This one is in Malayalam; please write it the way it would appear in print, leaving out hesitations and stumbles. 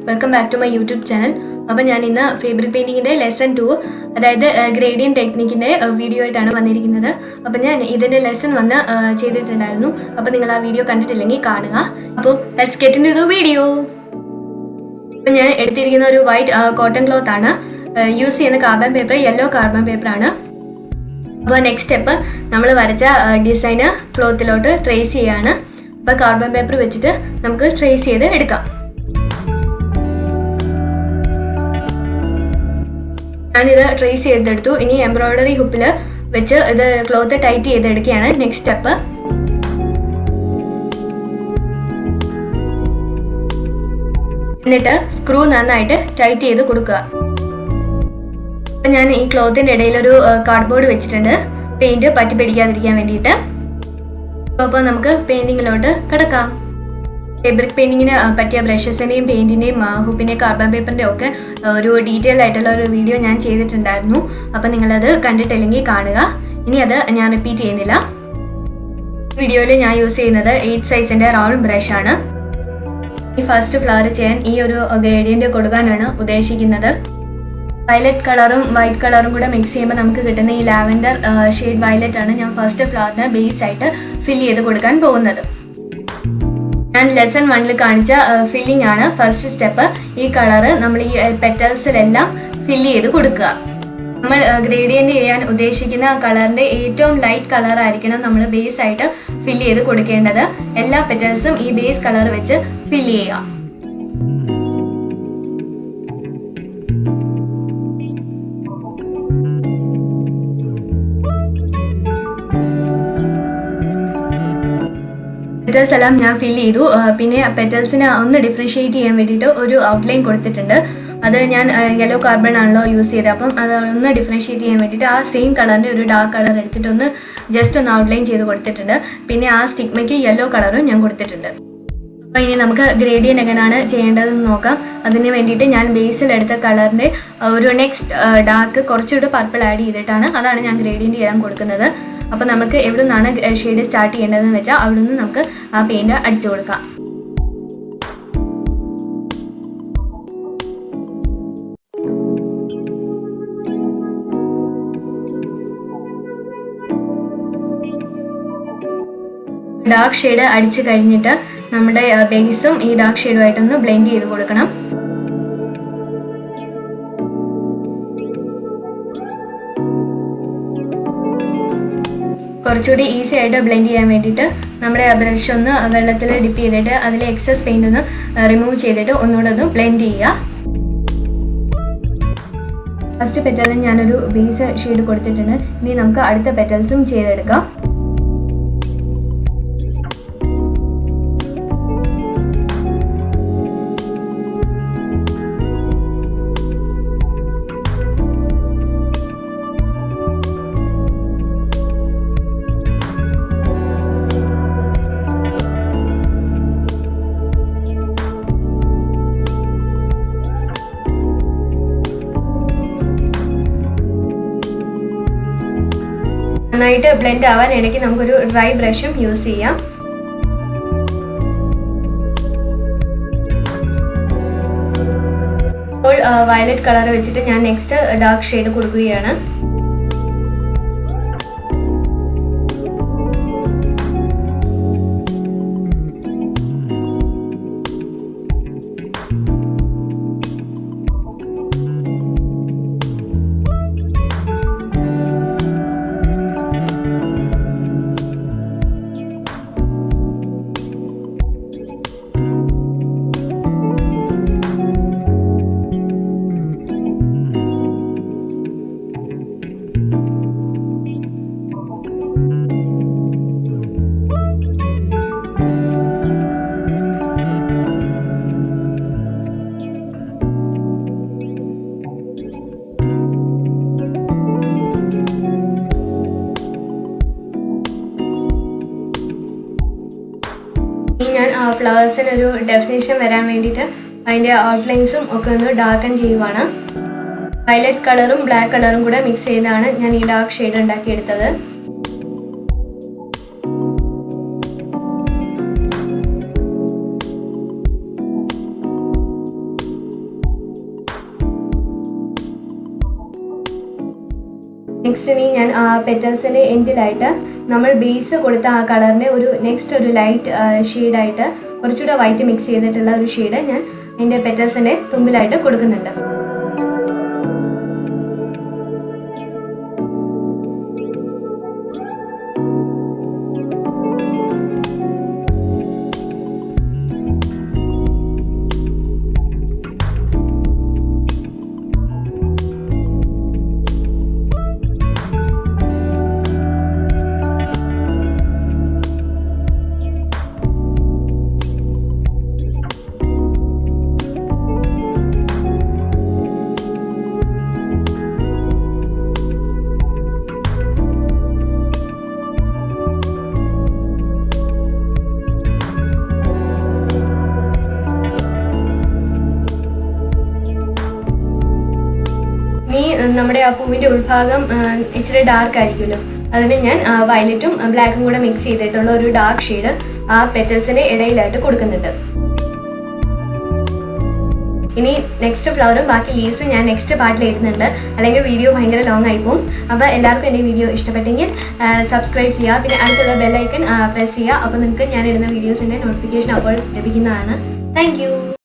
Welcome back to my YouTube channel. അപ്പോൾ ഞാൻ ഇന്ന് ഫാബ്രിക് പെയിൻറ്റിങ്ങിൻ്റെ ലെസൺ 2 അതായത് ഗ്രേഡിയൻ ടെക്നിക്കിൻ്റെ വീഡിയോ ആയിട്ടാണ് വന്നിരിക്കുന്നത്. അപ്പോൾ ഞാൻ ഇതിൻ്റെ ലെസൺ വന്ന് ചെയ്തിട്ടുണ്ടായിരുന്നു. അപ്പോൾ നിങ്ങൾ ആ വീഡിയോ കണ്ടിട്ടില്ലെങ്കിൽ കാണുക. അപ്പോൾ let's get into the video. അപ്പോൾ ഞാൻ എടുത്തിരിക്കുന്ന ഒരു വൈറ്റ് കോട്ടൺ ക്ലോത്ത് ആണ്. യൂസ് ചെയ്യുന്ന കാർബൺ പേപ്പർ യെല്ലോ കാർബൺ പേപ്പറാണ്. അപ്പോൾ നെക്സ്റ്റ് സ്റ്റെപ്പ് നമ്മൾ വരച്ച ഡിസൈന് ക്ലോത്തിലോട്ട് ട്രേസ് ചെയ്യാണ്. അപ്പോൾ കാർബൺ പേപ്പർ വെച്ചിട്ട് നമുക്ക് ട്രേസ് ചെയ്ത് എടുക്കാം. ഞാനിത് ട്രേസ് ചെയ്തെടുത്തു. ഇനി എംബ്രോയ്ഡറി ഹുപ്പിൽ വെച്ച് ഇത് ക്ലോത്ത് ടൈറ്റ് ചെയ്തെടുക്കുകയാണ് നെക്സ്റ്റ് സ്റ്റെപ്പ്. എന്നിട്ട് സ്ക്രൂ നന്നായിട്ട് ടൈറ്റ് ചെയ്ത് കൊടുക്കുക. അപ്പം ഞാൻ ഈ ക്ലോത്തിൻ്റെ ഇടയിലൊരു കാർഡ്ബോർഡ് വെച്ചിട്ടുണ്ട്, പെയിൻറ്റ് പറ്റി പിടിക്കാതിരിക്കാൻ വേണ്ടിയിട്ട്. അപ്പോൾ നമുക്ക് പെയിൻറ്റിങ്ങിലോട്ട് കിടക്കാം. ഫാബ്രിക് പെയിൻറ്റിങ്ങിന് പറ്റിയ ബ്രഷസിൻ്റെയും പെയിൻറ്റിൻ്റെയും ഹുപ്പിൻ്റെയും കാർബൺ പേപ്പറിൻ്റെയും ഒക്കെ ഒരു ഡീറ്റെയിൽ ആയിട്ടുള്ള ഒരു വീഡിയോ ഞാൻ ചെയ്തിട്ടുണ്ടായിരുന്നു. അപ്പോൾ നിങ്ങളത് കണ്ടിട്ടില്ലെങ്കിൽ കാണുക. ഇനി അത് ഞാൻ റിപ്പീറ്റ് ചെയ്യുന്നില്ല. വീഡിയോയിൽ ഞാൻ യൂസ് ചെയ്യുന്നത് 8 സൈസിൻ്റെ റൗണ്ട് ബ്രഷാണ്. ഈ ഫസ്റ്റ് ഫ്ലവർ ചെയ്യാൻ ഈ ഒരു ഗ്രേഡിയൻ്റ് കൊടുക്കാനാണ് ഉദ്ദേശിക്കുന്നത്. വയലറ്റ് കളറും വൈറ്റ് കളറും കൂടെ മിക്സ് ചെയ്യുമ്പോൾ നമുക്ക് കിട്ടുന്ന ഈ ലാവൻഡർ ഷെയ്ഡ് വയലറ്റ് ആണ് ഞാൻ ഫസ്റ്റ് ഫ്ലവറിന് ബേസ് ആയിട്ട് ഫില്ല് ചെയ്ത് കൊടുക്കാൻ പോകുന്നത്. ഞാൻ ലെസൺ 1 കാണിച്ച ഫില്ലിംഗ് ആണ് ഫസ്റ്റ് സ്റ്റെപ്പ്. ഈ കളറ് നമ്മൾ ഈ പെറ്റൽസിലെല്ലാം ഫില്ല് ചെയ്ത് കൊടുക്കുക. നമ്മൾ ഗ്രേഡിയൻ്റ് ചെയ്യാൻ ഉദ്ദേശിക്കുന്ന കളറിൻ്റെ ഏറ്റവും ലൈറ്റ് കളർ ആയിരിക്കണം നമ്മൾ ബേസ് ആയിട്ട് ഫില്ല് ചെയ്ത് കൊടുക്കേണ്ടത്. എല്ലാ പെറ്റൽസും ഈ ബേസ് കളർ വെച്ച് ഫില്ല് ചെയ്യുക. പെറ്റൽസ് എല്ലാം ഞാൻ ഫില്ല് ചെയ്തു. പിന്നെ പെറ്റൽസിനെ ഒന്ന് ഡിഫറൻഷിയേറ്റ് ചെയ്യാൻ വേണ്ടിയിട്ട് ഒരു ഔട്ട്ലൈൻ കൊടുത്തിട്ടുണ്ട്. അത് ഞാൻ യെല്ലോ കാർബൺ ആണല്ലോ യൂസ് ചെയ്തത്. അപ്പം അത് ഒന്ന് ഡിഫറൻഷിയേറ്റ് ചെയ്യാൻ വേണ്ടിയിട്ട് ആ സെയിം കളറിൻ്റെ ഒരു ഡാർക്ക് കളർ എടുത്തിട്ട് ഒന്ന് ജസ്റ്റ് ഒന്ന് ഔട്ട്ലൈൻ ചെയ്ത് കൊടുത്തിട്ടുണ്ട്. പിന്നെ ആ സ്റ്റിഗ്മയ്ക്ക് യെല്ലോ കളറും ഞാൻ കൊടുത്തിട്ടുണ്ട്. അപ്പോൾ ഇനി നമുക്ക് ഗ്രേഡിയൻ്റ് എങ്ങനെയാണ് ചെയ്യേണ്ടതെന്ന് നോക്കാം. അതിന് വേണ്ടിയിട്ട് ഞാൻ ബേസിലെടുത്ത കളറിൻ്റെ ഒരു നെക്സ്റ്റ് ഡാർക്ക് കുറച്ചുകൂടി പർപ്പിൾ ആഡ് ചെയ്തിട്ടാണ് അതാണ് ഞാൻ ഗ്രേഡിയൻ്റ് ചെയ്യാൻ കൊടുക്കുന്നത്. അപ്പോൾ നമുക്ക് എവിടെ നിന്നാണ് ഷെയ്ഡ് സ്റ്റാർട്ട് ചെയ്യേണ്ടതെന്ന് വെച്ചാൽ അവിടെ നിന്ന് നമുക്ക് ആ പെയിൻറ് അടിച്ചു കൊടുക്കാം. ഡാർക്ക് ഷെയ്ഡ് അടിച്ചു കഴിഞ്ഞിട്ട് നമ്മുടെ ബേസും ഈ ഡാർക്ക് ഷെയ്ഡുമായിട്ടൊന്ന് ബ്ലെൻഡ് ചെയ്ത് കൊടുക്കണം. കുറച്ചുകൂടി ഈസി ആയിട്ട് ബ്ലെൻഡ് ചെയ്യാൻ വേണ്ടിയിട്ട് നമ്മുടെ ബ്രഷ് ഒന്ന് വെള്ളത്തിൽ ഡിപ്പ് ചെയ്തിട്ട് അതിലെ എക്സസ് പെയിൻ്റ് ഒന്ന് റിമൂവ് ചെയ്തിട്ട് ഒന്നുകൂടെ ഒന്ന് ബ്ലെൻഡ് ചെയ്യുക. ഫസ്റ്റ് പെറ്റലിന് ഞാനൊരു ബേസ് ഷെയ്ഡ് കൊടുത്തിട്ടുണ്ട്. ഇനി നമുക്ക് അടുത്ത പെറ്റൽസും ചെയ്തെടുക്കാം. നന്നായിട്ട് ബ്ലെൻഡ് ആവാൻ ഇടയ്ക്ക് നമുക്കൊരു ഡ്രൈ ബ്രഷും യൂസ് ചെയ്യാം. ഇപ്പോൾ വയലറ്റ് കളർ വെച്ചിട്ട് ഞാൻ നെക്സ്റ്റ് ഡാർക്ക് ഷെയ്ഡ് കൊടുക്കുകയാണ്. ഞാൻ ഫ്ലവേഴ്സിനൊരു ഡെഫിനേഷൻ വരാൻ വേണ്ടിയിട്ട് അതിൻ്റെ ഔട്ട്ലൈൻസും ഒക്കെ ഒന്ന് ഡാർക്കൻ ചെയ്യുവാണ്. വയലറ്റ് കളറും ബ്ലാക്ക് കളറും കൂടെ മിക്സ് ചെയ്താണ് ഞാൻ ഈ ഡാർക്ക് ഷെയ്ഡ് ഉണ്ടാക്കിയെടുത്തത്. നെക്സ്റ്റ് ഇനി ഞാൻ പെറ്റൽസിൻ്റെ എൻഡിലായിട്ട് നമ്മൾ ബേസ് കൊടുത്ത ആ കളറിൻ്റെ നെക്സ്റ്റ് ഒരു ലൈറ്റ് ഷെയ്ഡായിട്ട് കുറച്ചുകൂടെ വൈറ്റ് മിക്സ് ചെയ്തിട്ടുള്ള ഒരു ഷെയ്ഡ് ഞാൻ എൻ്റെ പെറ്റൽസിൻ്റെ തുമ്പിലായിട്ട് കൊടുക്കുന്നുണ്ട്. നമ്മുടെ ആ പൂവിൻ്റെ ഉൾഭാഗം ഇച്ചിരി ഡാർക്ക് ആയിരിക്കുമല്ലോ, അതിന് ഞാൻ വയലറ്റും ബ്ലാക്കും കൂടെ മിക്സ് ചെയ്തിട്ടുള്ള ഒരു ഡാർക്ക് ഷെയ്ഡ് ആ പെറ്റൽസിൻ്റെ ഇടയിലായിട്ട് കൊടുക്കുന്നുണ്ട്. ഇനി നെക്സ്റ്റ് ഫ്ലവറും ബാക്കി ലീവ്സ് ഞാൻ നെക്സ്റ്റ് പാർട്ടിൽ ഇടുന്നുണ്ട്, അല്ലെങ്കിൽ വീഡിയോ ഭയങ്കര ലോങ് ആയിപ്പോവും. അപ്പോൾ എല്ലാവർക്കും എൻ്റെ വീഡിയോ ഇഷ്ടപ്പെട്ടെങ്കിൽ സബ്സ്ക്രൈബ് ചെയ്യുക, പിന്നെ അടുത്തുള്ള ബെല്ലൈക്കൺ പ്രസ് ചെയ്യുക. അപ്പോൾ നിങ്ങൾക്ക് ഞാൻ ഇടുന്ന വീഡിയോസിൻ്റെ നോട്ടിഫിക്കേഷൻ അപ്പോൾ ലഭിക്കുന്നതാണ്. താങ്ക്